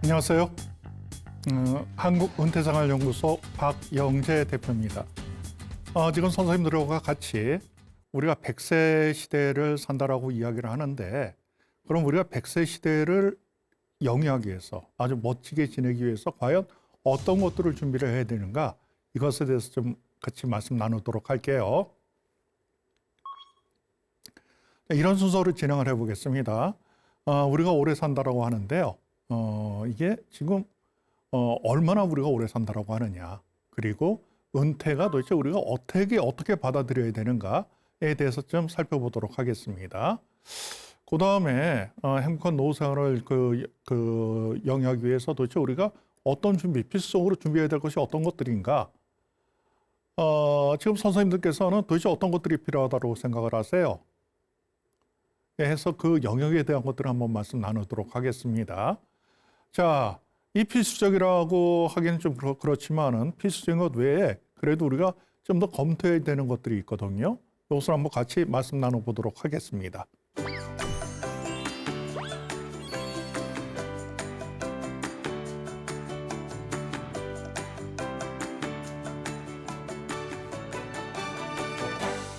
안녕하세요. 한국은퇴생활연구소 박영재 대표입니다. 지금 선생님들과 같이 우리가 100세 시대를 산다라고 이야기를 하는데, 그럼 우리가 100세 시대를 영위하기 위해서, 아주 멋지게 지내기 위해서 과연 어떤 것들을 준비를 해야 되는가, 이것에 대해서 좀 같이 말씀 나누도록 할게요. 이런 순서로 진행을 해보겠습니다. 우리가 오래 산다라고 하는데요. 이게 지금 얼마나 우리가 오래 산다라고 하느냐, 그리고 은퇴가 도대체 우리가 어떻게 받아들여야 되는가에 대해서 좀 살펴보도록 하겠습니다. 그 다음에 행복한 노후 생활을 영위하기 위해서 도대체 우리가 어떤 필수적으로 준비해야 될 것이 어떤 것들인가. 지금 선생님들께서는 도대체 어떤 것들이 필요하다고 생각을 하세요? 해서 그 영역에 대한 것들을 한번 말씀 나누도록 하겠습니다. 자, 이 필수적이라고 하기는 좀 그렇지만은 필수적인 것 외에 그래도 우리가 좀 더 검토해야 되는 것들이 있거든요. 이것을 한번 같이 말씀 나눠보도록 하겠습니다.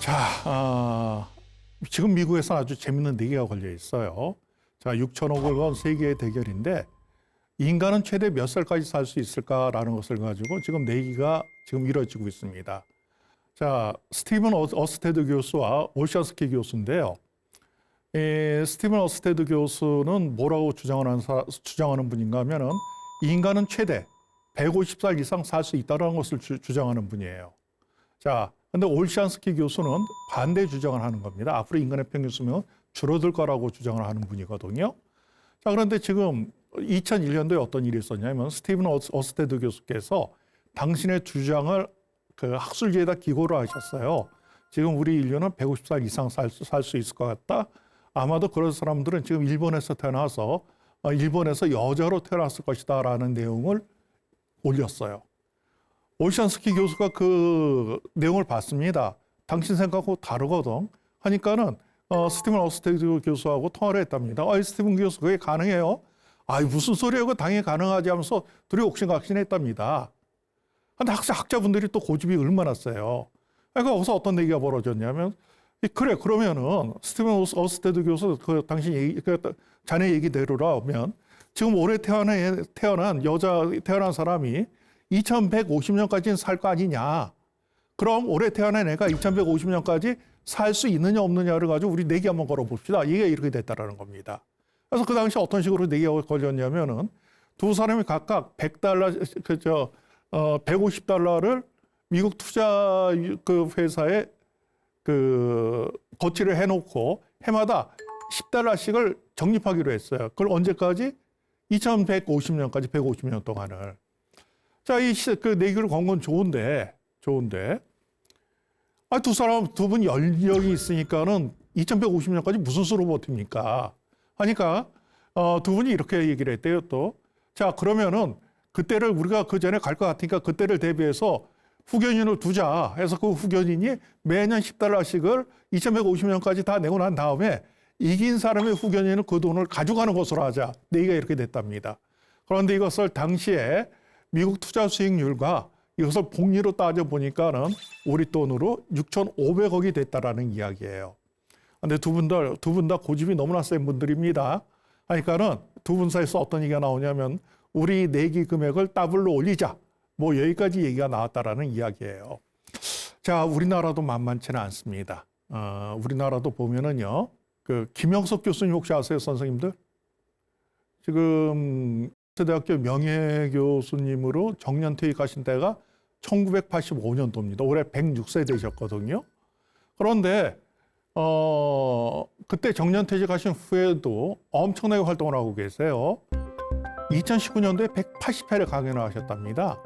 자, 지금 미국에서 아주 재밌는 얘기가 걸려 있어요. 자, 6천억을 건 세계의 대결인데 인간은 최대 몇 살까지 살 수 있을까라는 것을 가지고 지금 내기가 지금 이루어지고 있습니다. 자, 스티븐 어스테드 교수와 올샤스키 교수인데요. 스티븐 어스테드 교수는 뭐라고 주장하는 분인가 하면은 인간은 최대 150살 이상 살 수 있다는 것을 주장하는 분이에요. 자, 근데 올샤스키 교수는 반대 주장을 하는 겁니다. 앞으로 인간의 평균 수명은 줄어들 거라고 주장을 하는 분이거든요. 자, 그런데 지금 2001년도에 어떤 일이 있었냐면 스티븐 어스테드 교수께서 당신의 주장을 그 학술지에다 기고를 하셨어요. 지금 우리 인류는 150살 이상 살 수 있을 것 같다. 아마도 그런 사람들은 지금 일본에서 태어나서 일본에서 여자로 태어났을 것이다 라는 내용을 올렸어요. 올샤스키 교수가 그 내용을 봤습니다. 당신 생각하고 다르거든. 하니까는 스티븐 어스테드 교수하고 통화를 했답니다. 스티븐 교수 그게 가능해요? 무슨 소리예요? 그 당연히 가능하지 하면서 둘이 옥신각신했답니다. 근데 학자분들이 또 고집이 얼마나 세요. 그러니까 거기서 어떤 얘기가 벌어졌냐면, 그래, 그러면은 스티븐 어스테드 교수 자네 얘기대로라면 지금 올해 태어난 사람이 2150년까지는 살 거 아니냐. 그럼 올해 태어난 애가 2150년까지 살 수 있느냐 없느냐를 가지고 우리 내기 한번 걸어봅시다. 이게 이렇게 됐다라는 겁니다. 그래서 그 당시 어떤 식으로 내기가 걸렸냐면은 두 사람이 각각 $100, 150달러를 미국 투자 그 회사에 거치를 해놓고 해마다 $10씩을 적립하기로 했어요. 그걸 언제까지? 2150년까지 150년 동안을. 자, 그 내기를 건 건 좋은데. 두 분 연력이 있으니까는 2150년까지 무슨 수로 버팁니까? 하니까, 두 분이 이렇게 얘기를 했대요, 또. 자, 그러면은 그때를 우리가 그 전에 갈 것 같으니까 그때를 대비해서 후견인을 두자 해서 그 후견인이 매년 $10씩을 2150년까지 다 내고 난 다음에 이긴 사람의 후견인은 그 돈을 가져가는 것으로 하자. 내기가 이렇게 됐답니다. 그런데 이것을 당시에 미국 투자 수익률과 이것을 복리로 따져보니까는 우리 돈으로 6,500억이 됐다라는 이야기예요. 근데 두 분 다 고집이 너무나 센 분들입니다. 그러니까는 두 분 사이에서 어떤 얘기가 나오냐면 우리 내기 금액을 더블로 올리자. 뭐 여기까지 얘기가 나왔다라는 이야기예요. 자, 우리나라도 만만치는 않습니다. 우리나라도 보면은요, 그 김영석 교수님 혹시 아세요, 선생님들? 지금 대학교 명예교수님으로 정년퇴직하신 때가 1985년도입니다. 올해 106세 되셨거든요. 그런데 그때 정년퇴직하신 후에도 엄청나게 활동을 하고 계세요. 2019년도에 180회를 강연을 하셨답니다.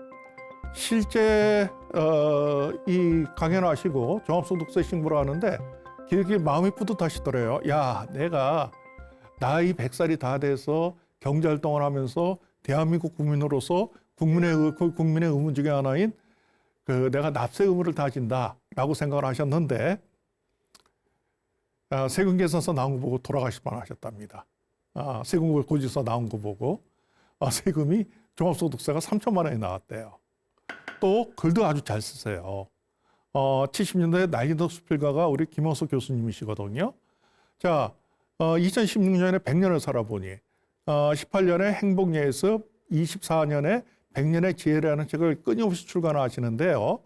실제 이 강연을 하시고 종합소득세 신고를 하는데 길게 마음이 뿌듯하시더래요. 야, 내가 나이 100살이 다 돼서 경제활동을 하면서 대한민국 국민으로서 국민의 의무 중에 하나인 내가 납세 의무를 다진다라고 생각을 하셨는데 세금 계산서 나온 거 보고 돌아가실 뻔하셨답니다. 세금 고지서 나온 거 보고. 세금이 종합소득세가 3천만 원이 나왔대요. 또 글도 아주 잘 쓰세요. 70년대 나이더 수필가가 우리 김어석 교수님이시거든요. 자, 2016년에 100년을 살아보니 18년에 행복예습, 24년에 100년의 지혜라는 책을 끊임없이 출간하시는데요.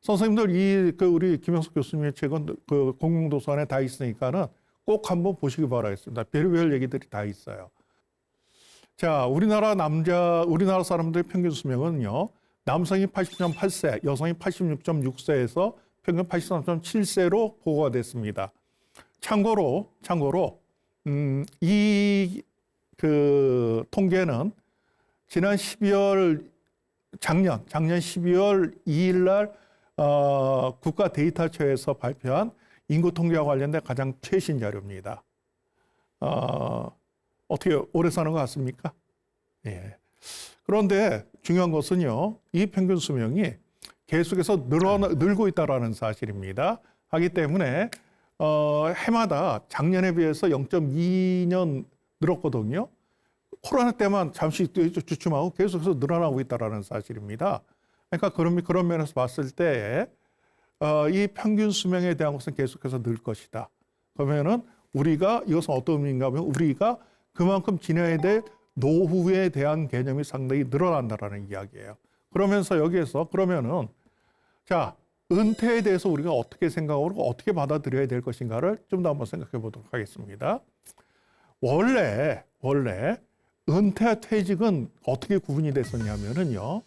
선생님들 우리 김영석 교수님의 책은 그 공공도서관에 다 있으니까는 꼭 한번 보시기 바라겠습니다. 별의별 얘기들이 다 있어요. 자, 우리나라 사람들의 평균 수명은요. 남성이 80.8세, 여성이 86.6세에서 평균 83.7세로 보고가 됐습니다. 참고로 이 통계는 지난 작년 12월 2일 날 국가 데이터처에서 발표한 인구 통계와 관련된 가장 최신 자료입니다. 어떻게 오래 사는 것 같습니까? 예. 그런데 중요한 것은요, 이 평균 수명이 계속해서 늘고 있다는 사실입니다. 하기 때문에 해마다 작년에 비해서 0.2년 늘었거든요. 코로나 때만 잠시 주춤하고 계속해서 늘어나고 있다는 사실입니다. 그러니까 그런 면에서 봤을 때 이 평균 수명에 대한 것은 계속해서 늘 것이다. 그러면은 이것은 어떤 의미인가 하면 우리가 그만큼 지내야 될 노후에 대한 개념이 상당히 늘어난다라는 이야기예요. 그러면서 여기에서 그러면은 자, 은퇴에 대해서 우리가 어떻게 생각하고 어떻게 받아들여야 될 것인가를 좀 더 한번 생각해 보도록 하겠습니다. 원래 은퇴와 퇴직은 어떻게 구분이 됐었냐면은요.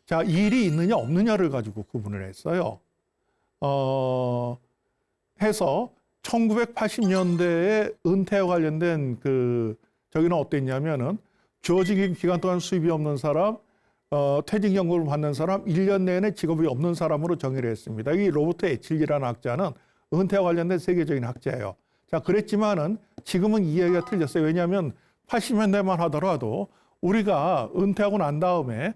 자, 일이 있느냐 없느냐를 가지고 구분을 했어요. 해서 1980년대에 은퇴와 관련된 저기는 어땠냐면은 주어진 기간 동안 수입이 없는 사람, 퇴직연금을 받는 사람, 1년 내내 직업이 없는 사람으로 정의를 했습니다. 이 로버트 에칠리라는 학자는 은퇴와 관련된 세계적인 학자예요. 자, 그랬지만은 지금은 이 이야기가 틀렸어요. 왜냐하면 80년대만 하더라도 우리가 은퇴하고 난 다음에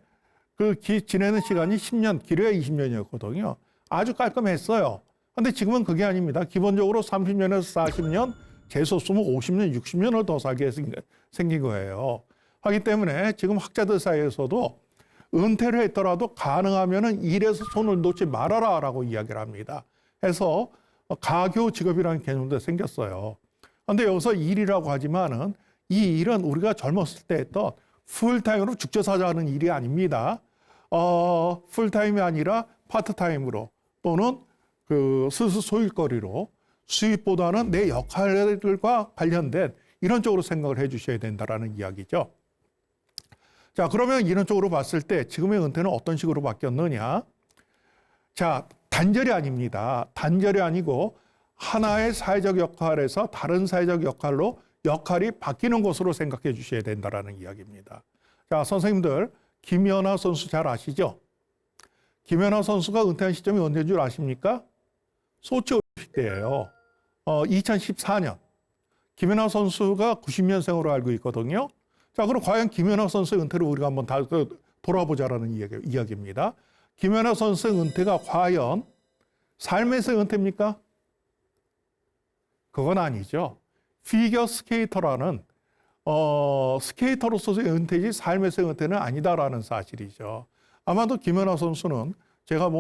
지내는 시간이 10년, 길어야 20년이었거든요. 아주 깔끔했어요. 근데 지금은 그게 아닙니다. 기본적으로 30년에서 40년, 재수없으면 50년, 60년을 더 살게 생긴 거예요. 하기 때문에 지금 학자들 사이에서도 은퇴를 했더라도 가능하면은 일에서 손을 놓지 말아라라고 이야기를 합니다. 해서 가교 직업이라는 개념도 생겼어요. 그런데 여기서 일이라고 하지만은 이 일은 우리가 젊었을 때 했던 풀타임으로 죽져사자 하는 일이 아닙니다. 풀타임이 아니라 파트타임으로 또는 스스 소일거리로 수입보다는 내 역할들과 관련된 이런 쪽으로 생각을 해 주셔야 된다라는 이야기죠. 자, 그러면 이런 쪽으로 봤을 때 지금의 은퇴는 어떤 식으로 바뀌었느냐? 자, 단절이 아닙니다. 단절이 아니고 하나의 사회적 역할에서 다른 사회적 역할로 역할이 바뀌는 것으로 생각해 주셔야 된다라는 이야기입니다. 자, 선생님들 김연아 선수 잘 아시죠? 김연아 선수가 은퇴한 시점이 언제인 줄 아십니까? 소치 올림픽 때예요. 2014년. 김연아 선수가 90년생으로 알고 있거든요. 자, 그럼 과연 김연아 선수의 은퇴를 우리가 한번 돌아보자라는 이야기입니다. 김연아 선수의 은퇴가 과연 삶에서의 은퇴입니까? 그건 아니죠. 피겨 스케이터라는 스케이터로서의 은퇴지 삶에서의 은퇴는 아니다라는 사실이죠. 아마도 김연아 선수는 제가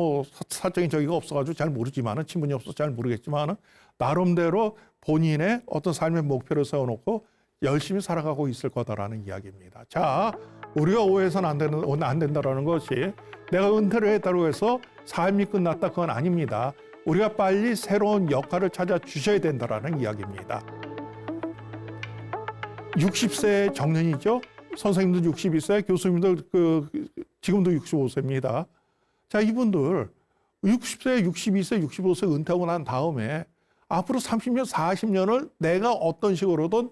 사적인 저기가 없어가지고 잘 모르지만은 친분이 없어서 잘 모르겠지만은 나름대로 본인의 어떤 삶의 목표를 세워놓고 열심히 살아가고 있을 거다라는 이야기입니다. 자, 우리가 오해해서는 안 된다라는 것이 내가 은퇴를 했다고 해서 삶이 끝났다 그건 아닙니다. 우리가 빨리 새로운 역할을 찾아 주셔야 된다라는 이야기입니다. 60세 정년이죠. 선생님도 62세, 교수님들 지금도 65세입니다. 자, 이분들 60세, 62세, 65세 은퇴하고 난 다음에 앞으로 30년, 40년을 내가 어떤 식으로든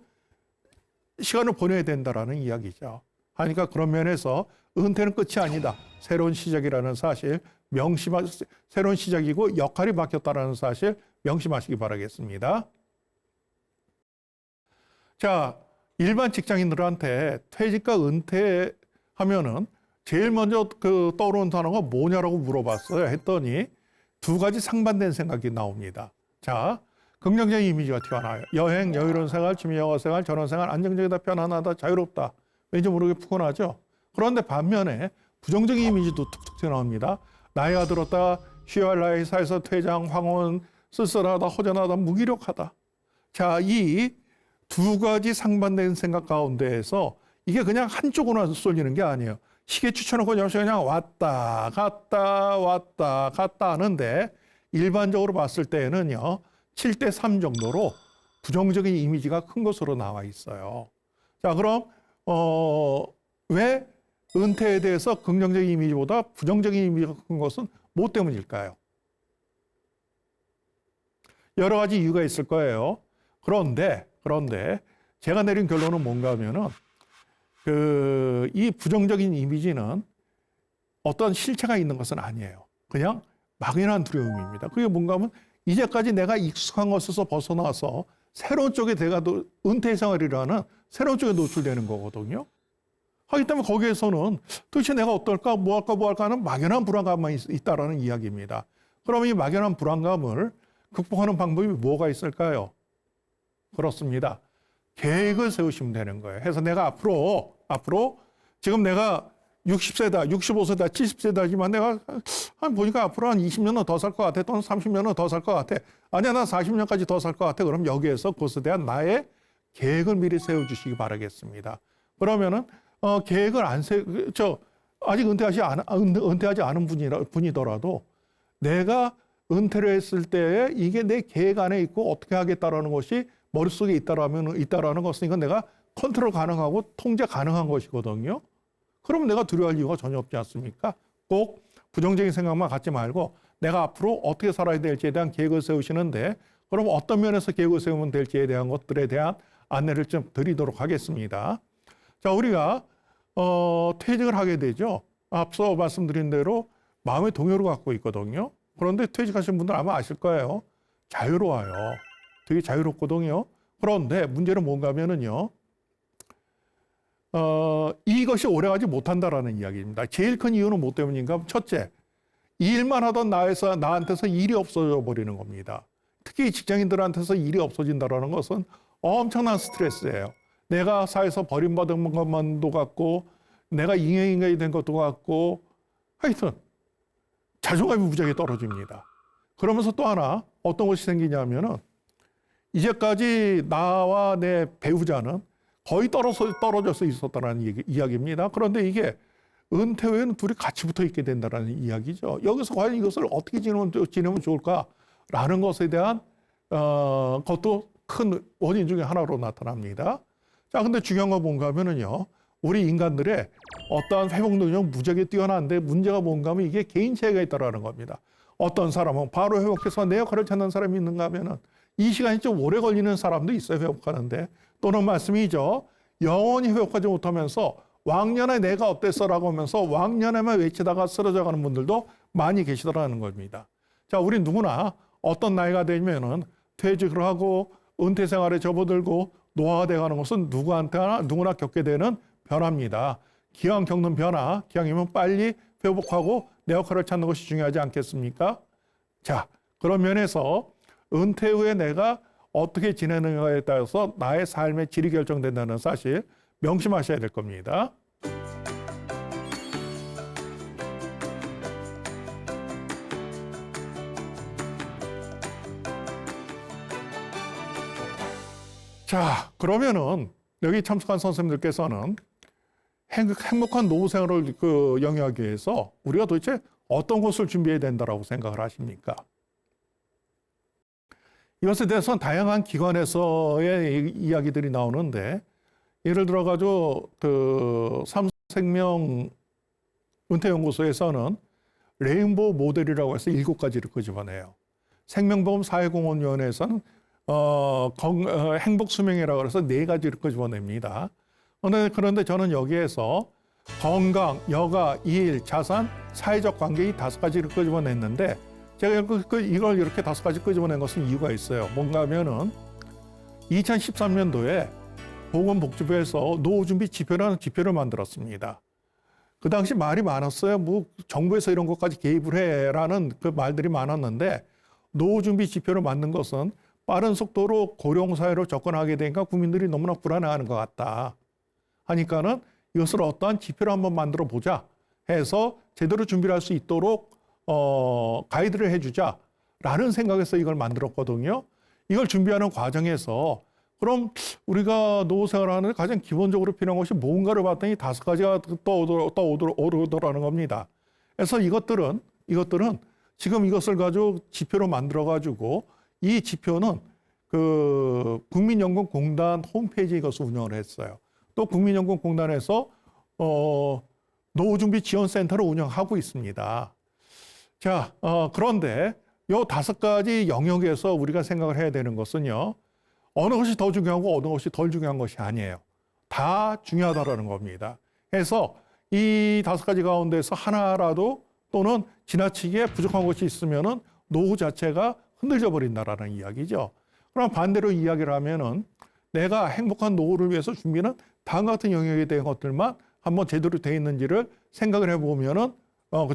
시간을 보내야 된다라는 이야기죠. 하니까 그런 면에서 은퇴는 끝이 아니다. 새로운 시작이라는 사실 새로운 시작이고 역할이 바뀌었다라는 사실 명심하시기 바라겠습니다. 자, 일반 직장인들한테 퇴직과 은퇴하면은 제일 먼저 떠오르는 단어가 뭐냐라고 물어봤어요. 했더니 두 가지 상반된 생각이 나옵니다. 자, 긍정적인 이미지가 튀어나와요. 여행, 여유로운 생활, 취미 여가 생활, 전원 생활, 안정적이다, 편안하다, 자유롭다. 왠지 모르게 푸근하죠. 그런데 반면에 부정적인 이미지도 툭툭 튀어나옵니다. 나이가 들었다, 쉬어할 나이, 사에서 퇴장, 황혼, 쓸쓸하다, 허전하다, 무기력하다. 자, 이 두 가지 상반된 생각 가운데에서 이게 그냥 한쪽으로 쏠리는 게 아니에요. 시계 추천하고 그냥 왔다 갔다 왔다 갔다 하는데 일반적으로 봤을 때는요 7대 3 정도로 부정적인 이미지가 큰 것으로 나와 있어요. 자, 그럼 왜 은퇴에 대해서 긍정적인 이미지보다 부정적인 이미지가 큰 것은 뭐 때문일까요? 여러 가지 이유가 있을 거예요. 그런데 제가 내린 결론은 뭔가 하면은 이 부정적인 이미지는 어떤 실체가 있는 것은 아니에요. 그냥 막연한 두려움입니다. 그게 뭔가 하면 이제까지 내가 익숙한 것에서 벗어나서 새로운 쪽에 내가 은퇴 생활이라는 새로운 쪽에 노출되는 거거든요. 하기 때문에 거기에서는 도대체 내가 어떨까, 뭐 할까 하는 막연한 불안감만 있다라는 이야기입니다. 그럼 이 막연한 불안감을 극복하는 방법이 뭐가 있을까요? 그렇습니다. 계획을 세우시면 되는 거예요. 해서 내가 앞으로 지금 내가 60세다, 65세다, 70세다지만 내가 보니까 앞으로 한 20년은 더 살 것 같아. 또는 30년은 더 살 것 같아. 아니야, 나 40년까지 더 살 것 같아. 그럼 여기에서 그것에 대한 나의 계획을 미리 세워주시기 바라겠습니다. 그러면은 계획을 아직 은퇴하지 않은 분이더라도 내가 은퇴를 했을 때에 이게 내 계획 안에 있고 어떻게 하겠다라는 것이 머릿속에 있다라는 것은 이건 내가 컨트롤 가능하고 통제 가능한 것이거든요. 그러면 내가 두려워할 이유가 전혀 없지 않습니까? 꼭 부정적인 생각만 갖지 말고 내가 앞으로 어떻게 살아야 될지에 대한 계획을 세우시는데 그럼 어떤 면에서 계획을 세우면 될지에 대한 것들에 대한 안내를 좀 드리도록 하겠습니다. 자, 우리가 퇴직을 하게 되죠. 앞서 말씀드린 대로 마음의 동요를 갖고 있거든요. 그런데 퇴직하신 분들 아마 아실 거예요. 자유로워요. 되게 자유롭거든요. 그런데 문제는 뭔가 하면은요. 이것이 오래가지 못한다라는 이야기입니다. 제일 큰 이유는 뭐 때문인가? 첫째, 일만 하던 나한테서 일이 없어져 버리는 겁니다. 특히 직장인들한테서 일이 없어진다는 것은 엄청난 스트레스예요. 내가 사회에서 버림받은 것만도 같고 내가 잉여인간이 된 것도 같고 하여튼 자존감이 무지하게 떨어집니다. 그러면서 또 하나 어떤 것이 생기냐면은 이제까지 나와 내 배우자는 거의 떨어져서 있었다는 이야기입니다. 그런데 이게 은퇴 후에는 둘이 같이 붙어 있게 된다는 이야기죠. 여기서 과연 이것을 어떻게 지내면 좋을까라는 것에 대한 것도 큰 원인 중에 하나로 나타납니다. 자, 근데 중요한 건 뭔가 하면은요. 우리 인간들의 어떠한 회복 능력 무지하게 뛰어난데 문제가 뭔가 하면 이게 개인차이가 있다는 겁니다. 어떤 사람은 바로 회복해서 내 역할을 찾는 사람이 있는가 하면은 이 시간이 좀 오래 걸리는 사람도 있어요. 회복하는데. 또는 말씀이죠. 영원히 회복하지 못하면서 왕년에 내가 어땠어라고 하면서 왕년에만 외치다가 쓰러져가는 분들도 많이 계시더라는 겁니다. 자, 우리 누구나 어떤 나이가 되면은 퇴직을 하고 은퇴 생활에 접어들고 노화가 돼가는 것은 누구나 겪게 되는 변화입니다. 기왕 겪는 변화, 기왕이면 빨리 회복하고 내 역할을 찾는 것이 중요하지 않겠습니까? 자, 그런 면에서 은퇴 후에 내가 어떻게 지내는가에 따라서 나의 삶의 질이 결정된다는 사실 명심하셔야 될 겁니다. 자, 그러면은 여기 참석한 선생님들께서는 행복한 노후 생활을 영위하기 위해서 우리가 도대체 어떤 것을 준비해야 된다라고 생각을 하십니까? 이것에 대해서는 다양한 기관에서의 이야기들이 나오는데 예를 들어가지고 삼성생명 은퇴연구소에서는 레인보우 모델이라고 해서 7가지를 끄집어내요. 생명보험사회공헌위원회에서는 행복수명이라고 해서 4가지를 끄집어냅니다. 그런데 저는 여기에서 건강, 여가, 일, 자산, 사회적 관계 이 5가지를 끄집어냈는데 제가 이걸 이렇게 5가지 끄집어낸 것은 이유가 있어요. 뭔가 하면은 2013년도에 보건복지부에서 노후준비 지표라는 지표를 만들었습니다. 그 당시 말이 많았어요. 뭐 정부에서 이런 것까지 개입을 해라는 그 말들이 많았는데 노후준비 지표를 만든 것은 빠른 속도로 고령사회로 접근하게 되니까 국민들이 너무나 불안해하는 것 같다. 하니까는 이것을 어떠한 지표를 한번 만들어 보자 해서 제대로 준비를 할 수 있도록 가이드를 해주자라는 생각에서 이걸 만들었거든요. 이걸 준비하는 과정에서 그럼 우리가 노후 생활하는데 가장 기본적으로 필요한 것이 뭔가를 봤더니 5가지가 떠오르더라는 겁니다. 그래서 이것들은 지금 이것을 가지고 지표로 만들어 가지고 이 지표는 그 국민연금공단 홈페이지에 이것을 운영을 했어요. 또 국민연금공단에서 노후준비지원센터를 운영하고 있습니다. 자, 그런데 요 5가지 영역에서 우리가 생각을 해야 되는 것은요. 어느 것이 더 중요하고 어느 것이 덜 중요한 것이 아니에요. 다 중요하다라는 겁니다. 그래서 이 5가지 가운데서 하나라도 또는 지나치게 부족한 것이 있으면은 노후 자체가 흔들려 버린다라는 이야기죠. 그럼 반대로 이야기를 하면은 내가 행복한 노후를 위해서 준비는 다음 같은 영역에 대한 것들만 한번 제대로 돼 있는지를 생각을 해보면은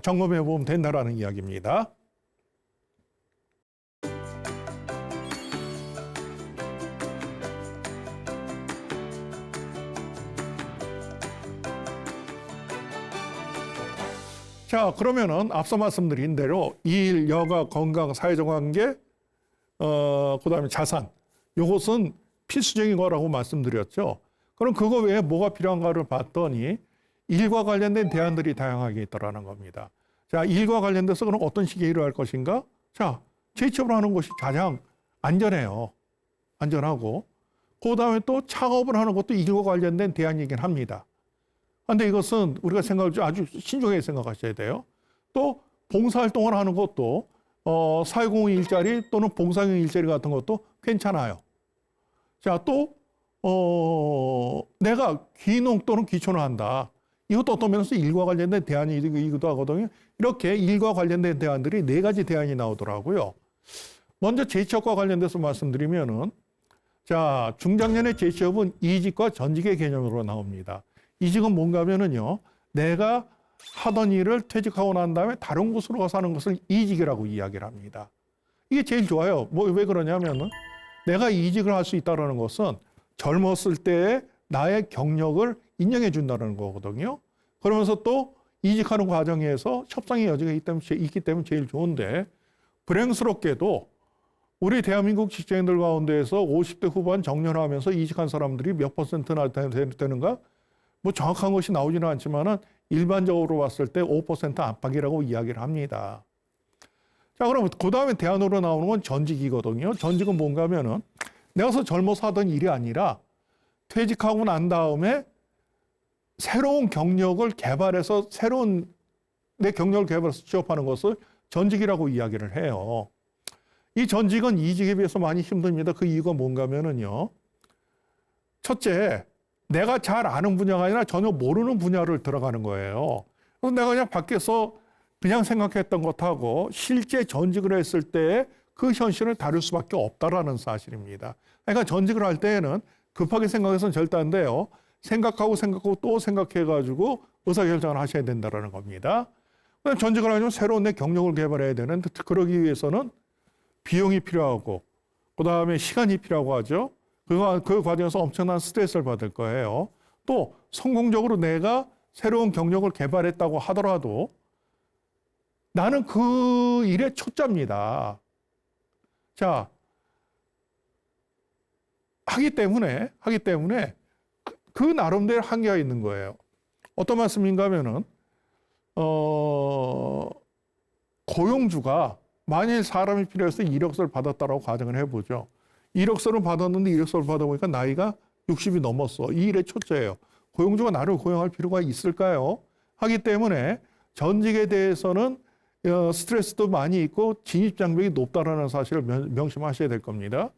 점검해 보면 된다라는 이야기입니다. 자, 그러면은 앞서 말씀드린 대로 일, 여가, 건강, 사회적 관계, 그다음에 자산, 이것은 필수적인 거라고 말씀드렸죠. 그럼 그거 외에 뭐가 필요한가를 봤더니 일과 관련된 대안들이 다양하게 있다라는 겁니다. 자, 일과 관련돼서 그럼 어떤 식의 일을 할 것인가? 자, 재취업을 하는 것이 가장 안전해요. 안전하고. 그다음에 또 창업을 하는 것도 일과 관련된 대안이긴 합니다. 그런데 이것은 우리가 생각을 아주 신중하게 생각하셔야 돼요. 또 봉사활동을 하는 것도 사회공헌 일자리 또는 봉사형 일자리 같은 것도 괜찮아요. 자, 또 내가 귀농 또는 귀촌을 한다. 이것도 어떤 면에서 일과 관련된 대안이기도 하거든요. 이렇게 일과 관련된 대안들이 4가지 대안이 나오더라고요. 먼저 재취업과 관련돼서 말씀드리면은 자, 중장년의 재취업은 이직과 전직의 개념으로 나옵니다. 이직은 뭔가 하면은요, 내가 하던 일을 퇴직하고 난 다음에 다른 곳으로 가서 하는 것을 이직이라고 이야기를 합니다. 이게 제일 좋아요. 왜 그러냐면은 내가 이직을 할 수 있다는 것은 젊었을 때의 나의 경력을 인정해 준다는 거거든요. 그러면서 또 이직하는 과정에서 협상의 여지가 있기 때문에 제일 좋은데, 불행스럽게도 우리 대한민국 직장인들 가운데에서 50대 후반 정년하면서 이직한 사람들이 몇 %나 되는가? 뭐 정확한 것이 나오지는 않지만은 일반적으로 봤을 때 5% 안팎이라고 이야기를 합니다. 자, 그럼 그 다음에 대안으로 나오는 건 전직이거든요. 전직은 뭔가 하면은 내가서 젊어서 하던 일이 아니라 퇴직하고 난 다음에 새로운 경력을 개발해서 내 경력을 개발해서 취업하는 것을 전직이라고 이야기를 해요. 이 전직은 이직에 비해서 많이 힘듭니다. 그 이유가 뭔가 하면은요. 첫째, 내가 잘 아는 분야가 아니라 전혀 모르는 분야를 들어가는 거예요. 그래서 내가 그냥 밖에서 그냥 생각했던 것하고 실제 전직을 했을 때 그 현실을 다룰 수밖에 없다라는 사실입니다. 그러니까 전직을 할 때에는 급하게 생각해서는 절대 안 돼요. 생각하고 또 생각해가지고 의사결정을 하셔야 된다는 겁니다. 그다음 전직을 하려면 새로운 내 경력을 개발해야 되는데 그러기 위해서는 비용이 필요하고 그다음에 시간이 필요하고 하죠. 그 과정에서 엄청난 스트레스를 받을 거예요. 또 성공적으로 내가 새로운 경력을 개발했다고 하더라도 나는 그 일의 초짜입니다. 자, 하기 때문에 그 나름대로 한계가 있는 거예요. 어떤 말씀인가 하면은 고용주가 만일 사람이 필요해서 이력서를 받았다라고 가정을 해보죠. 이력서를 받았는데 이력서를 받아보니까 나이가 60이 넘었어. 이 일의 초짜예요. 고용주가 나를 고용할 필요가 있을까요? 하기 때문에 전직에 대해서는 스트레스도 많이 있고 진입 장벽이 높다라는 사실을 명심하셔야 될 겁니다.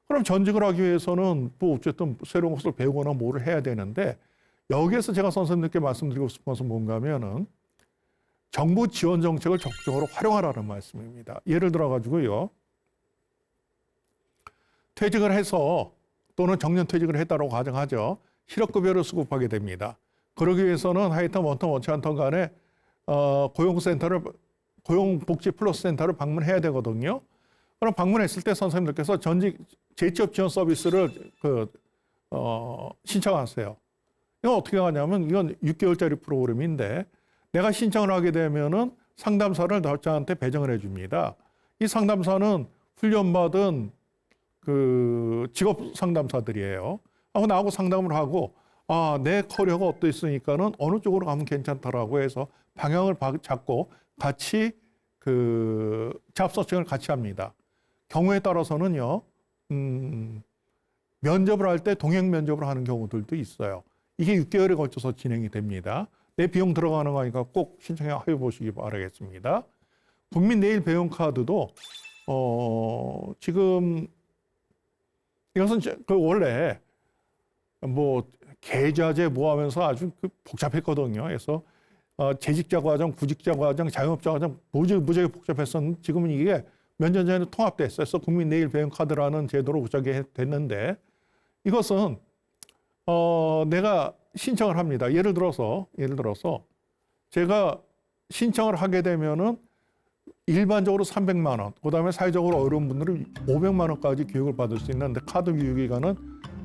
그럼 전직을 하기 위해서는 뭐 어쨌든 새로운 것을 배우거나 뭐를 해야 되는데 여기에서 제가 선생님께 말씀드리고 싶은 것은 뭔가 하면은 정부 지원 정책을 적극적으로 활용하라는 말씀입니다. 예를 들어 가지고요. 퇴직을 해서 또는 정년퇴직을 했다고 가정하죠. 실업급여를 수급하게 됩니다. 그러기 위해서는 하여튼 원통 원치 않던 간에 고용복지 플러스 센터를 방문해야 되거든요. 그럼 방문했을 때 선생님들께서 전직 재취업 지원 서비스를 신청하세요. 이건 어떻게 하냐면 이건 6개월짜리 프로그램인데 내가 신청을 하게 되면은 상담사를 저한테 배정을 해줍니다. 이 상담사는 훈련받은 그 직업 상담사들이에요. 하고 나하고 상담을 하고 내 커리어가 어떠했으니까는 어느 쪽으로 가면 괜찮다라고 해서 방향을 잡고 같이 그 잡 서칭을 같이 합니다. 경우에 따라서는요, 면접을 할 때 동행 면접을 하는 경우들도 있어요. 이게 6개월에 걸쳐서 진행이 됩니다. 내 비용 들어가는 거니까 꼭 신청해 보시기 바라겠습니다. 국민 내일 배움 카드도 지금 이것은 그 원래 뭐 계좌제 뭐 하면서 아주 복잡했거든요. 그래서 재직자 과정, 구직자 과정, 자영업자 과정 무지하게 복잡했었는데 지금은 이게 몇 년 전에 통합됐어요. 그래서 국민 내일 배움 카드라는 제도로 구성이 됐는데 이것은 내가 신청을 합니다. 예를 들어서 제가 신청을 하게 되면은 일반적으로 300만 원, 그다음에 사회적으로 어려운 분들은 500만 원까지 교육을 받을 수 있는데 카드 유효 기간은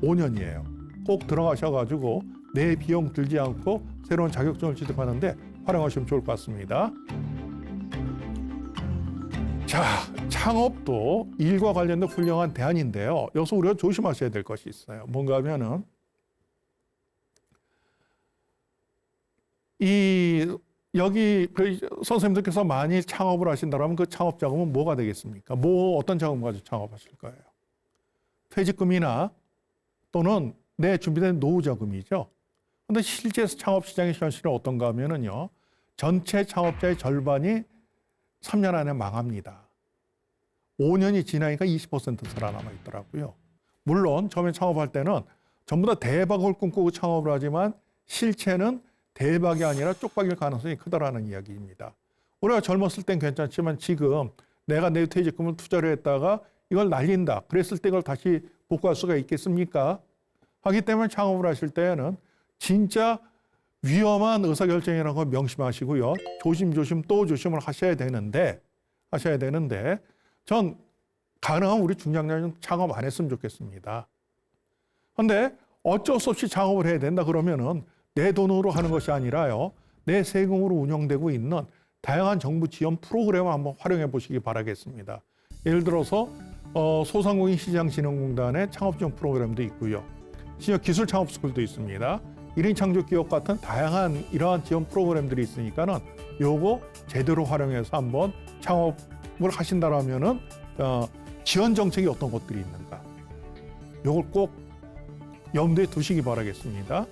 5년이에요. 꼭 들어가셔가지고 내 비용 들지 않고 새로운 자격증을 취득하는데 활용하시면 좋을 것 같습니다. 자, 창업도 일과 관련된 훌륭한 대안인데요. 여기서 우리가 조심하셔야 될 것이 있어요. 뭔가 하면은 여기 선생님들께서 많이 창업을 하신다면 그 창업 자금은 뭐가 되겠습니까? 어떤 자금 가지고 창업하실 거예요? 퇴직금이나 또는 내 준비된 노후 자금이죠. 그런데 실제 창업 시장의 현실은 어떤가 하면은요, 전체 창업자의 절반이 3년 안에 망합니다. 5년이 지나니까 20% 살아남아 있더라고요. 물론 처음에 창업할 때는 전부 다 대박을 꿈꾸고 창업을 하지만 실체는 대박이 아니라 쪽박일 가능성이 크다라는 이야기입니다. 우리가 젊었을 땐 괜찮지만 지금 내가 내 퇴직금을 투자를 했다가 이걸 날린다. 그랬을 때 이걸 다시 복구할 수가 있겠습니까? 하기 때문에 창업을 하실 때에는 진짜 위험한 의사결정이라는 걸 명심하시고요. 조심조심 또 조심을 하셔야 되는데 전 가능하면 우리 중장년은 창업 안 했으면 좋겠습니다. 그런데 어쩔 수 없이 창업을 해야 된다 그러면은 내 돈으로 하는 것이 아니라요. 내 세금으로 운영되고 있는 다양한 정부 지원 프로그램을 한번 활용해 보시기 바라겠습니다. 예를 들어서 소상공인 시장진흥공단의 창업 지원 프로그램도 있고요. 신협 기술 창업 스쿨도 있습니다. 1인 창조 기업 같은 다양한 이러한 지원 프로그램들이 있으니까는 요거 제대로 활용해서 한번 창업을 하신다라면은 지원 정책이 어떤 것들이 있는가. 요걸 꼭 염두에 두시기 바라겠습니다.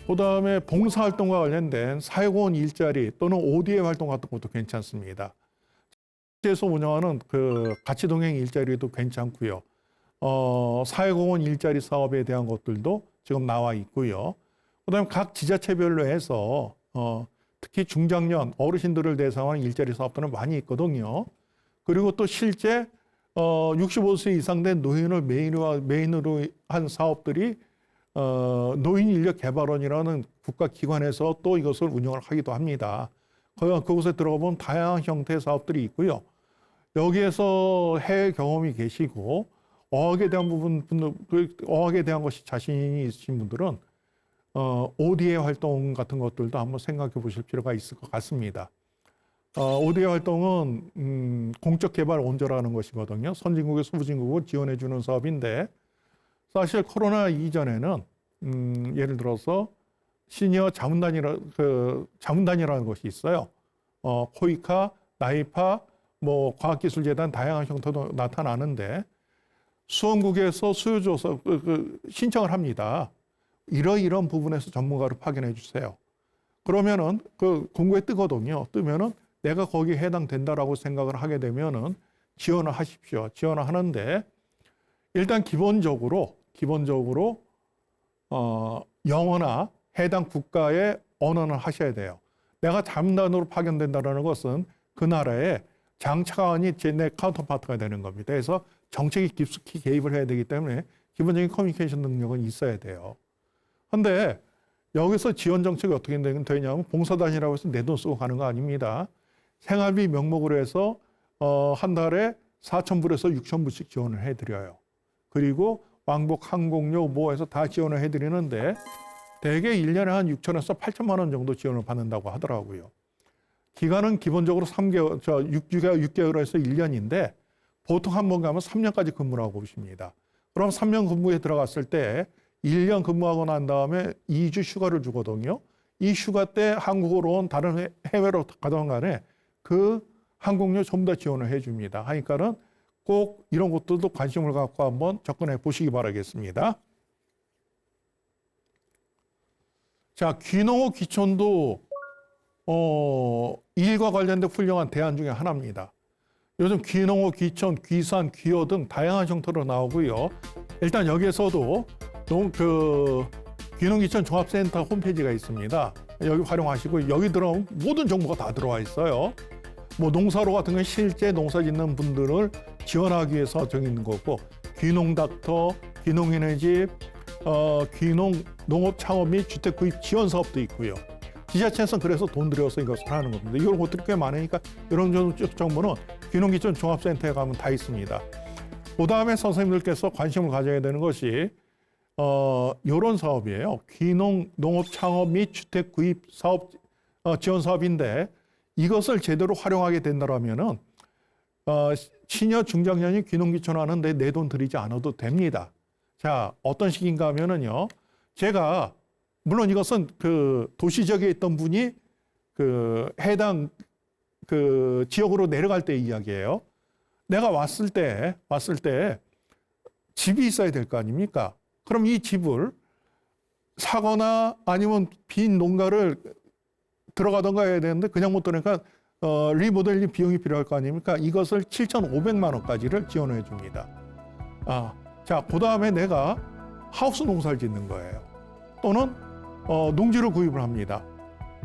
그다음에 봉사활동과 관련된 사회공헌 일자리 또는 ODA 활동 같은 것도 괜찮습니다. 에서 운영하는 그 가치동행 일자리도 괜찮고요. 사회공헌 일자리 사업에 대한 것들도 지금 나와 있고요. 그다음에 각 지자체별로 해서 특히 중장년 어르신들을 대상으로 하는 일자리 사업들은 많이 있거든요. 그리고 또 실제 65세 이상 된 노인을 메인으로 한 사업들이 노인인력개발원이라는 국가기관에서 또 이것을 운영을 하기도 합니다. 그곳에 들어가 보면 다양한 형태의 사업들이 있고요. 여기에서 해외 경험이 계시고 어학에 대한 것이 자신이 있으신 분들은 ODA 활동 같은 것들도 한번 생각해 보실 필요가 있을 것 같습니다. ODA 활동은 공적 개발 원조라는 것이거든요. 선진국에서 후진국을 지원해 주는 사업인데 사실 코로나 이전에는 예를 들어서 시니어 자문단이라는 것이 있어요. 코이카, 나이파, 과학기술재단 다양한 형태도 나타나는데 수원국에서 수요조사 신청을 합니다. 이런 부분에서 전문가를 파견해 주세요. 그러면은 그 공고에 뜨거든요. 뜨면은 내가 거기에 해당된다라고 생각을 하게 되면은 지원을 하십시오. 지원을 하는데 일단 기본적으로 영어나 해당 국가의 언어는 하셔야 돼요. 내가 자문단으로 파견된다는 것은 그 나라의 장차관이 내 카운터파트가 되는 겁니다. 그래서 정책에 깊숙이 개입을 해야 되기 때문에 기본적인 커뮤니케이션 능력은 있어야 돼요. 그런데 여기서 지원 정책이 어떻게 되냐면 봉사단이라고 해서 내 돈 쓰고 가는 거 아닙니다. 생활비 명목으로 해서 한 달에 4,000불에서 6,000불씩 지원을 해드려요. 그리고 왕복 항공료 해서 다 지원을 해드리는데 대개 1년에 한 6천에서 8천만 원 정도 지원을 받는다고 하더라고요. 기간은 기본적으로 3개월, 6개월에서 1년인데 보통 한 번 가면 3년까지 근무를 하고 오십니다. 그럼 3년 근무에 들어갔을 때 1년 근무하고 난 다음에 2주 휴가를 주거든요. 이 휴가 때 한국으로 온 다른 해외로 가던 간에 그 항공료 전부 다 지원을 해줍니다. 하니까는 꼭 이런 것들도 관심을 갖고 한번 접근해 보시기 바라겠습니다. 자, 귀농어 귀촌도 일과 관련된 훌륭한 대안 중에 하나입니다. 요즘 귀농어, 귀촌, 귀산, 귀호 등 다양한 형태로 나오고요. 일단 여기에서도 귀농귀촌 종합센터 홈페이지가 있습니다. 여기 활용하시고 여기 들어온 모든 정보가 다 들어와 있어요. 뭐 농사로 같은 건 실제 농사 짓는 분들을 지원하기 위해서 정해진 거고, 귀농닥터, 귀농인의 집, 귀농 농업 창업 및 주택 구입 지원 사업도 있고요. 지자체에서는 그래서 돈 들여서 이것을 하는 겁니다. 이런 것들이 꽤 많으니까 이런 정보는 귀농귀촌 종합센터에 가면 다 있습니다. 그 다음에 선생님들께서 관심을 가져야 되는 것이 이런 사업이에요. 귀농 농업 창업 및 주택 구입 사업 지원 사업인데, 이것을 제대로 활용하게 된다면은 시니어 중장년이 귀농귀촌하는데 내 돈 들이지 않아도 됩니다. 자, 어떤 식인가 하면은요, 제가 물론 이것은 그 도시 지역에 있던 분이 그 해당 그 지역으로 내려갈 때 이야기예요. 내가 왔을 때 집이 있어야 될 거 아닙니까? 그럼 이 집을 사거나 아니면 빈 농가를 들어가던가 해야 되는데 그냥 못 들으니까 리모델링 비용이 필요할 거 아닙니까? 이것을 7,500만 원까지를 지원해 줍니다. 자, 그 다음에 내가 하우스 농사를 짓는 거예요. 또는 농지를 구입을 합니다.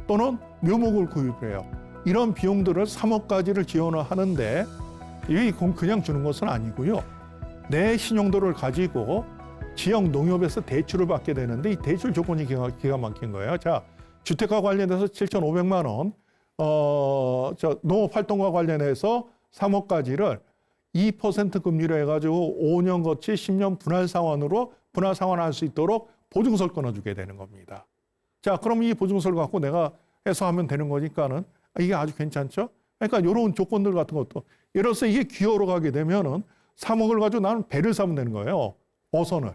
또는 묘목을 구입을 해요. 이런 비용들을 3억까지를 지원을 하는데, 이게 그냥 주는 것은 아니고요. 내 신용도를 가지고 지역 농협에서 대출을 받게 되는데, 이 대출 조건이 기가 막힌 거예요. 자, 주택과 관련해서 7,500만 원, 농업 활동과 관련해서 3억까지를 2% 금리로 해가지고 5년 거치 10년 분할 상환할 수 있도록 보증서를 끊어주게 되는 겁니다. 자, 그럼 이 보증서를 갖고 내가 해서 하면 되는 거니까는 이게 아주 괜찮죠? 그러니까 이런 조건들 같은 것도, 예를 들어서 이게 기호로 가게 되면은 3억을 가지고 나는 배를 사면 되는 거예요. 어선을.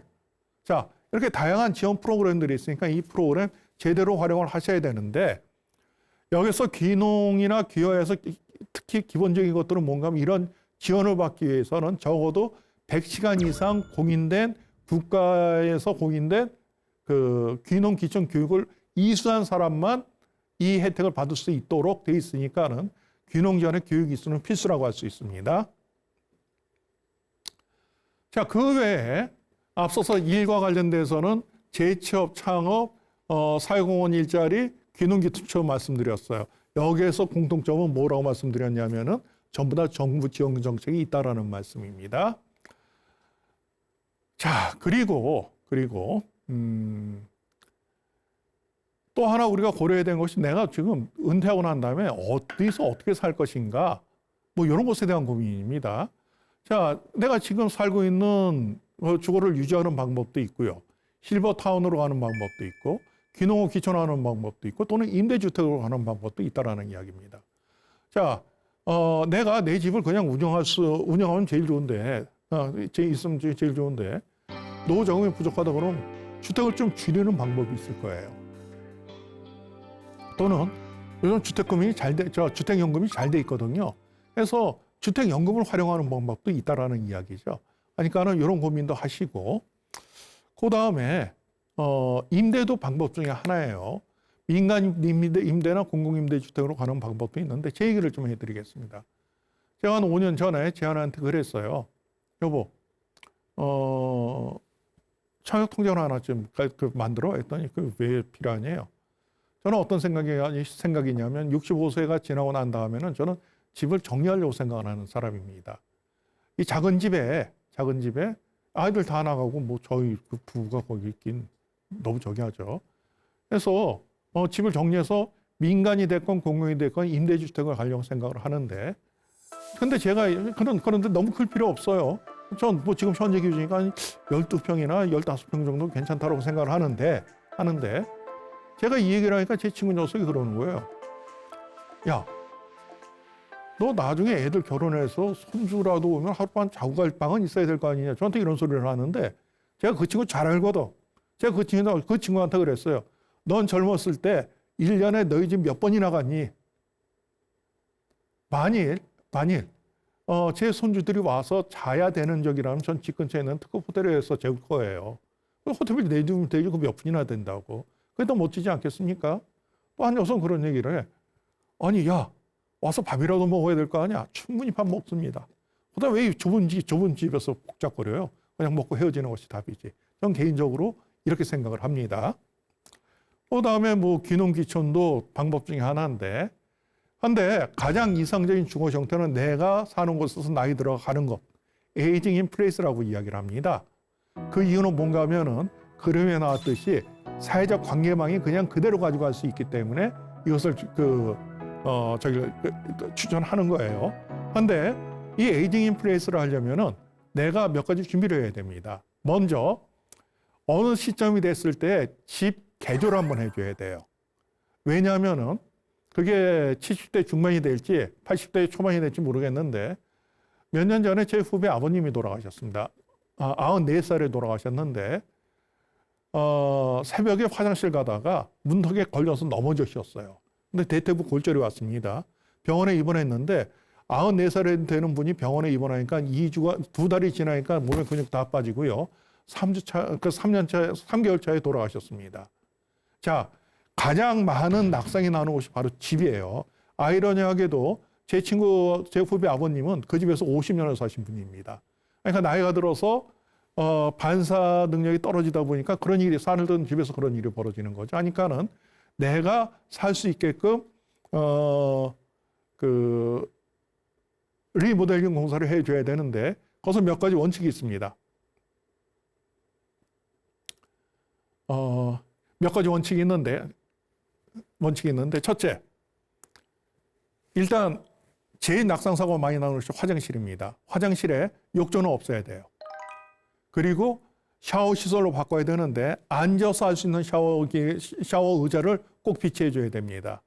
자, 이렇게 다양한 지원 프로그램들이 있으니까 이 프로그램 제대로 활용을 하셔야 되는데, 여기서 귀농이나 귀호에서 특히 기본적인 것들은 뭔가 하면 이런 지원을 받기 위해서는 적어도 100시간 이상 공인된, 국가에서 공인된 그 귀농 귀촌 교육을 이수한 사람만 이 혜택을 받을 수 있도록 돼 있으니까는 귀농 전에 교육 이수는 필수라고 할 수 있습니다. 자, 그 외에 앞서서 일과 관련돼서는 재취업, 창업, 사회공헌 일자리, 귀농 귀촌 말씀드렸어요. 여기에서 공통점은 뭐라고 말씀드렸냐면은 전부 다 정부 지원 정책이 있다라는 말씀입니다. 자, 그리고 또 하나 우리가 고려해야 되는 것이, 내가 지금 은퇴하고 난 다음에 어디서 어떻게 살 것인가, 뭐 이런 것에 대한 고민입니다. 자, 내가 지금 살고 있는 주거를 유지하는 방법도 있고요. 실버타운으로 가는 방법도 있고, 귀농어 귀촌하는 방법도 있고, 또는 임대주택으로 가는 방법도 있다라는 이야기입니다. 자, 내가 내 집을 그냥 운영하면 제일 좋은데, 있으면 제일 좋은데, 노후 자금이 부족하다 그러면 주택을 좀 줄이는 방법이 있을 거예요. 또는 요즘 주택연금이 잘 돼 있거든요. 그래서 주택연금을 활용하는 방법도 있다라는 이야기죠. 그러니까는 이런 고민도 하시고, 그 다음에 임대도 방법 중에 하나예요. 민간 임대나 공공임대주택으로 가는 방법도 있는데, 제 얘기를 좀 해드리겠습니다. 제가 한 5년 전에 제 아내한테 그랬어요. 여보, 청약통장을 하나 좀 만들어 했더니 왜 필요하냐요. 저는 어떤 생각이냐면 65세가 지나고 난 다음에는 저는 집을 정리하려고 생각하는 사람입니다. 이 작은 집에 아이들 다 나가고 뭐 저희 그 부부가 거기 있긴 너무 저기 하죠. 그래서 집을 정리해서 민간이 됐건 공공이 됐건 임대주택을 가려고 생각을 하는데, 근데 제가 그런데 너무 클 필요 없어요. 전 뭐 지금 현재 기준이니까 12평이나 15평 정도 괜찮다고 생각을 하는데, 하는데 제가 이 얘기를 하니까 제 친구 녀석이 그러는 거예요. 야, 너 나중에 애들 결혼해서 손주라도 오면 하룻밤 자고 갈 방은 있어야 될 거 아니냐. 저한테 이런 소리를 하는데 제가 그 친구 잘 알거든. 제가 그 친구한테 그랬어요. 넌 젊었을 때 1년에 너희 집 몇 번이나 갔니? 만일 제 손주들이 와서 자야 되는 적이라면 전 집 근처에 있는 특급 호텔에서 재울 거예요. 호텔비 내주면 되지, 그 몇 분이나 된다고. 그게 더 멋지지 않겠습니까? 또 한 녀석은 그런 얘기를 해. 아니, 야, 와서 밥이라도 먹어야 될 거 아니야? 충분히 밥 먹습니다. 그다음에 왜 좁은 집에서 복잡거려요? 그냥 먹고 헤어지는 것이 답이지. 전 개인적으로 이렇게 생각을 합니다. 그다음에 뭐 귀농귀촌도 방법 중에 하나인데, 근데 가장 이상적인 주거 형태는 내가 사는 곳에서 나이 들어가는 것, 에이징 인 플레이스라고 이야기를 합니다. 그 이유는 뭔가 하면은 그림에 나왔듯이 사회적 관계망이 그냥 그대로 가지고 갈 수 있기 때문에 이것을 추천하는 거예요. 그런데 이 에이징 인 플레이스를 하려면은 내가 몇 가지 준비를 해야 됩니다. 먼저 어느 시점이 됐을 때 집 개조를 한번 해줘야 돼요. 왜냐하면은 그게 70대 중반이 될지 80대 초반이 될지 모르겠는데 몇 년 전에 제 후배 아버님이 돌아가셨습니다. 94살에 돌아가셨는데 새벽에 화장실 가다가 문턱에 걸려서 넘어지셨어요. 근데 대퇴부 골절이 왔습니다. 병원에 입원했는데 94살이 되는 분이 병원에 입원하니까 2달이 지나니까 몸에 근육 다 빠지고요. 3개월 차에 돌아가셨습니다. 자, 가장 많은 낙상이 나는 곳이 바로 집이에요. 아이러니하게도 제 후배 아버님은 그 집에서 50년을 사신 분입니다. 그러니까 나이가 들어서 반사 능력이 떨어지다 보니까 그런 일이, 살던 집에서 그런 일이 벌어지는 거죠. 그러니까는 내가 살 수 있게끔 리모델링 공사를 해줘야 되는데 거기서 몇 가지 원칙이 있습니다. 몇 가지 원칙이 있는데 첫째, 일단 제일 낙상사고가 많이 나오는 것이 화장실입니다. 화장실에 욕조는 없어야 돼요. 그리고 샤워 시설로 바꿔야 되는데 앉아서 할 수 있는 샤워 의자를 꼭 비치해 줘야 됩니다.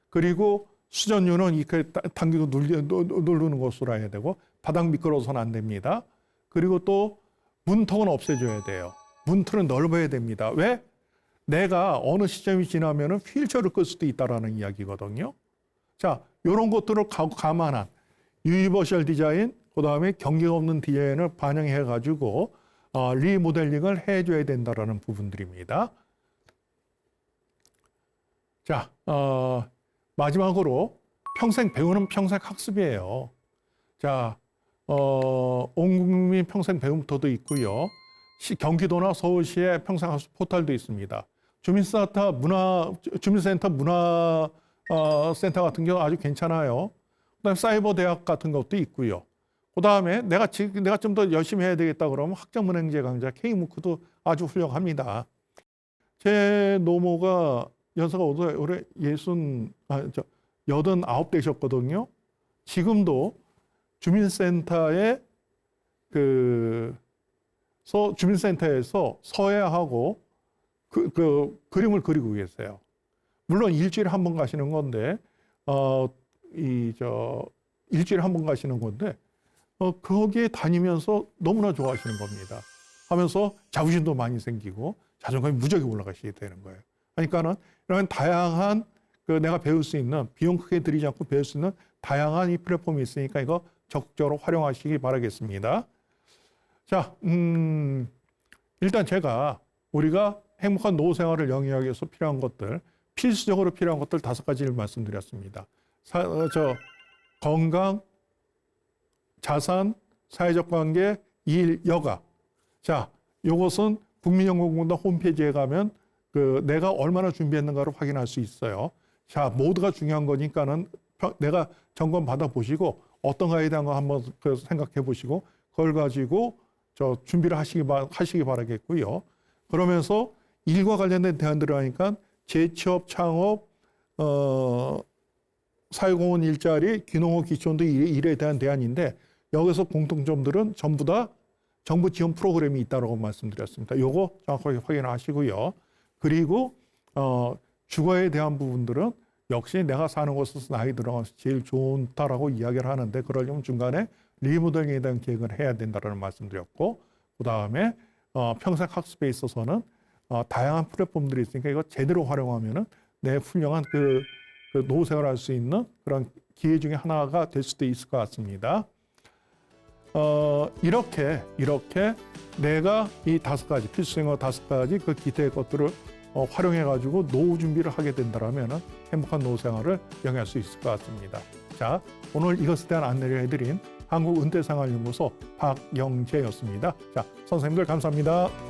그리고 수전유는 이렇게 당기고 누르는 것으로 해야 되고 바닥 미끄러워서는 안 됩니다. 그리고 또 문턱은 없애줘야 돼요. 문틀은 넓어야 됩니다. 왜? 내가 어느 시점이 지나면은 휠체어를 끌 수도 있다라는 이야기거든요. 자, 이런 것들을 감안한 유니버셜 디자인, 그 다음에 경계가 없는 디자인을 반영해가지고 리모델링을 해줘야 된다라는 부분들입니다. 자, 마지막으로 평생 배우는 평생 학습이에요. 자, 온 국민 평생 배움터도 있고요. 경기도나 서울시에 평생학습 포털도 있습니다. 주민센터 문화센터 같은 경우 아주 괜찮아요. 그다음에 사이버 대학 같은 것도 있고요. 그다음에 내가 좀 더 열심히 해야 되겠다 그러면 학점은행제 강좌 K무크도 아주 훌륭합니다. 제 노모가 연세가 올해 89 되셨거든요. 지금도 주민센터에 주민센터에서 서예하고 그림을 그리고 계세요. 물론 일주일에 한 번 가시는 건데, 일주일에 한 번 가시는 건데, 거기에 다니면서 너무나 좋아하시는 겁니다. 하면서 자부심도 많이 생기고 자존감이 무지하게 올라가시게 되는 거예요. 그러니까는 이런 다양한 내가 배울 수 있는, 비용 크게 들이지 않고 배울 수 있는 다양한 이 플랫폼이 있으니까 이거 적극적으로 활용하시기 바라겠습니다. 자, 일단 우리가 행복한 노후 생활을 영위하기 위해서 필요한 것들, 필수적으로 필요한 것들 5가지를 말씀드렸습니다. 건강, 자산, 사회적 관계, 일, 여가. 자, 이것은 국민연금공단 홈페이지에 가면 내가 얼마나 준비했는가를 확인할 수 있어요. 자, 모두가 중요한 거니까는 내가 점검 받아보시고 어떤가에 대한 거 한번 생각해 보시고 그걸 가지고 준비를 하시기 바라겠고요. 그러면서 일과 관련된 대안들을 하니까 재취업, 창업, 사회공헌 일자리, 귀농업 귀촌도 일에 대한 대안인데 여기서 공통점들은 전부 다 정부 지원 프로그램이 있다고 말씀드렸습니다. 요거 정확하게 확인하시고요. 그리고 주거에 대한 부분들은 역시 내가 사는 곳에서 나이 들어가서 제일 좋다라고 이야기를 하는데 그러려면 중간에 리모델링에 대한 계획을 해야 된다는 말씀드렸고 그다음에 평생 학습에 있어서는 다양한 플랫폼들이 있으니까 이거 제대로 활용하면은 내 훌륭한 그 노후 생활을 할 수 있는 그런 기회 중에 하나가 될 수도 있을 것 같습니다. 이렇게 내가 이 5가지 필수적인 5가지 그 기대의 것들을 활용해가지고 노후 준비를 하게 된다면 행복한 노후 생활을 영위할 수 있을 것 같습니다. 자, 오늘 이것에 대한 안내를 해드린 한국은퇴생활연구소 박영재였습니다. 자, 선생님들 감사합니다.